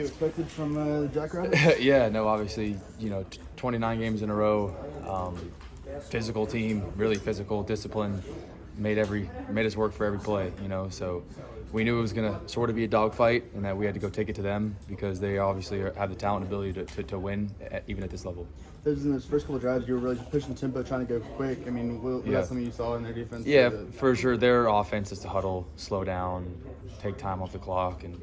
You expected from the Jackrabbits? Yeah, no, obviously, 29 games in a row, physical team, really physical, disciplined, made us work for every play, so we knew it was going to sort of be a dogfight and that we had to go take it to them because they obviously have the talent and ability to win, even at this level. In those first couple of drives, you were really pushing tempo, trying to go quick. I mean, was that something you saw in their defense? Yeah, for sure. Their offense is to huddle, slow down, take time off the clock, and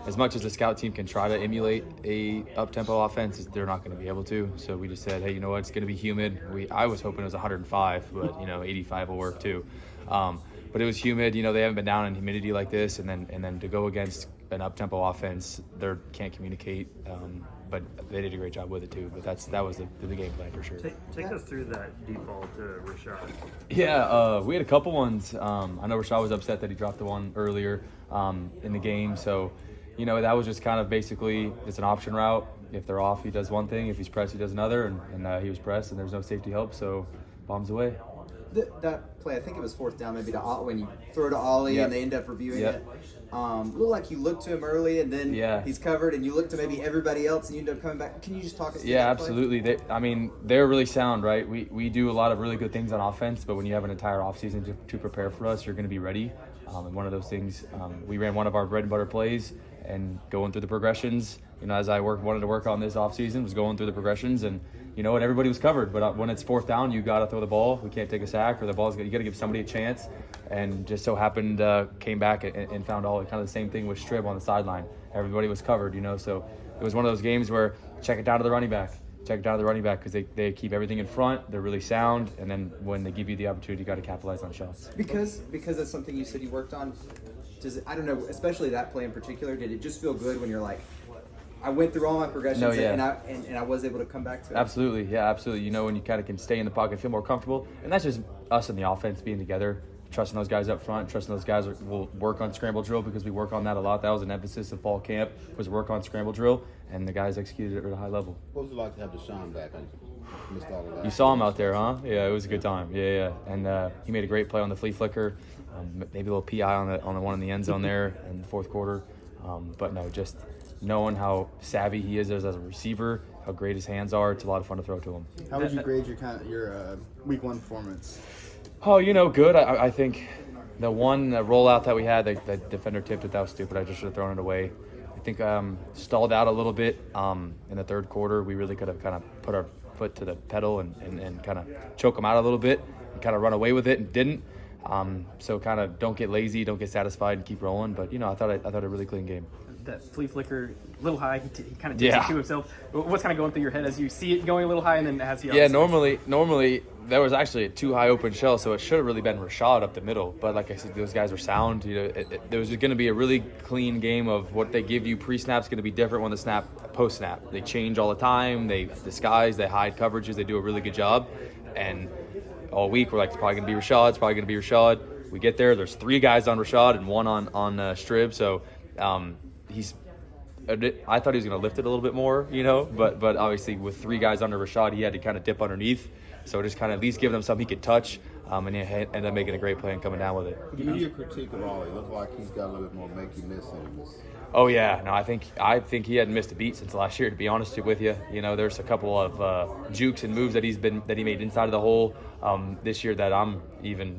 as much as the scout team can try to emulate a up-tempo offense, they're not going to be able to. So we just said, hey, you know what? It's going to be humid. I was hoping it was 105, but 85 will work too. But it was humid. They haven't been down in humidity like this, and then to go against an up-tempo offense, they can't communicate. But they did a great job with it too. But that was the game plan for sure. Take us through that deep ball to Rashad. Yeah, we had a couple ones. I know Rashad was upset that he dropped the one earlier in the game. So, that was just kind of basically it's an option route. If they're off, he does one thing. If he's pressed, he does another. And he was pressed, and there's no safety help, so bombs away. That play, I think it was fourth down, maybe when you throw to Ollie and they end up reviewing it. Looked like you looked to him early and then he's covered, and you look to maybe everybody else and you end up coming back. Can you just talk us through that absolutely. They're really sound, right? We do a lot of really good things on offense, but when you have an entire offseason to prepare for us, you're going to be ready. And one of those things, we ran one of our bread and butter plays and going through the progressions. As I wanted to work on this offseason, was going through the progressions, and everybody was covered. But when it's fourth down, you got to throw the ball. We can't take a sack, or you got to give somebody a chance. And just so happened, came back and found all kind of the same thing with Strib on the sideline. Everybody was covered, So it was one of those games where check it down to the running back. Check it down to the running back because they keep everything in front. They're really sound, and then when they give you the opportunity, you got to capitalize on shots. Because that's something you said you worked on. I don't know, especially that play in particular. Did it just feel good when you're like, I went through all my progressions and I was able to come back to it? Absolutely, yeah, absolutely. When you kind of can stay in the pocket, feel more comfortable, and that's just us and the offense being together, trusting those guys up front, trusting those guys will work on scramble drill because we work on that a lot. That was an emphasis of fall camp, was work on scramble drill, and the guys executed it at a high level. What was it like to have Deshaun back? I missed all of that. You saw him out there, huh? Yeah, it was a good time. Yeah. And he made a great play on the flea flicker, maybe a little PI on the one in the end zone there in the fourth quarter. But no, just knowing how savvy he is as a receiver, how great his hands are, it's a lot of fun to throw to him. How would you grade your week one performance? Oh, good. I think the rollout that we had, the defender tipped it. That was stupid. I just should have thrown it away. I think stalled out a little bit in the third quarter. We really could have kind of put our foot to the pedal and kind of choke them out a little bit and kind of run away with it and didn't. So kind of don't get lazy, don't get satisfied, and keep rolling. But I thought a really clean game. That flea flicker, a little high, he kind of takes it to himself. What's kind of going through your head as you see it going a little high and then as he? Yeah, normally there was actually a too high open shell, so it should have really been Rashad up the middle. But like I said, those guys are sound. There was going to be a really clean game of what they give you pre-snap's going to be different when the post-snap. They change all the time. They disguise, they hide coverages. They do a really good job. And all week we're like, it's probably going to be Rashad. It's probably going to be Rashad. We get there. There's 3 guys on Rashad and 1 on Strib. So I thought he was going to lift it a little bit more, but obviously with 3 guys under Rashad, he had to kind of dip underneath. So just kind of at least give him something he could touch, and he ended up making a great play and coming down with it. Give me your critique of Ollie. It looks like he's got a little bit more make you miss than he miss. Oh yeah, no, I think he hadn't missed a beat since last year. To be honest with you, there's a couple of jukes and moves that he made inside of the hole this year that I'm even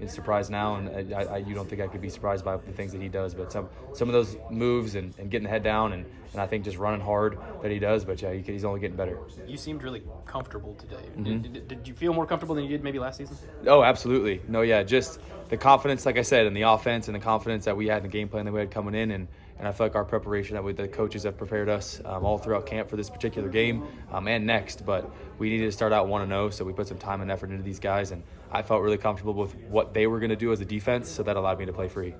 surprised now, and you don't think I could be surprised by the things that he does, but some of those moves and getting the head down and I think just running hard that he does, but yeah, he's only getting better. You seemed really comfortable today. Mm-hmm. Did you feel more comfortable than you did maybe last season? Oh, absolutely. No, yeah, just the confidence, like I said, in the offense and the confidence that we had in the game plan that we had coming in, and I feel like our preparation that the coaches have prepared us all throughout camp for this particular game and next. But we needed to start out 1-0, so we put some time and effort into these guys, and I felt really comfortable with what they were going to do as a defense, so that allowed me to play free.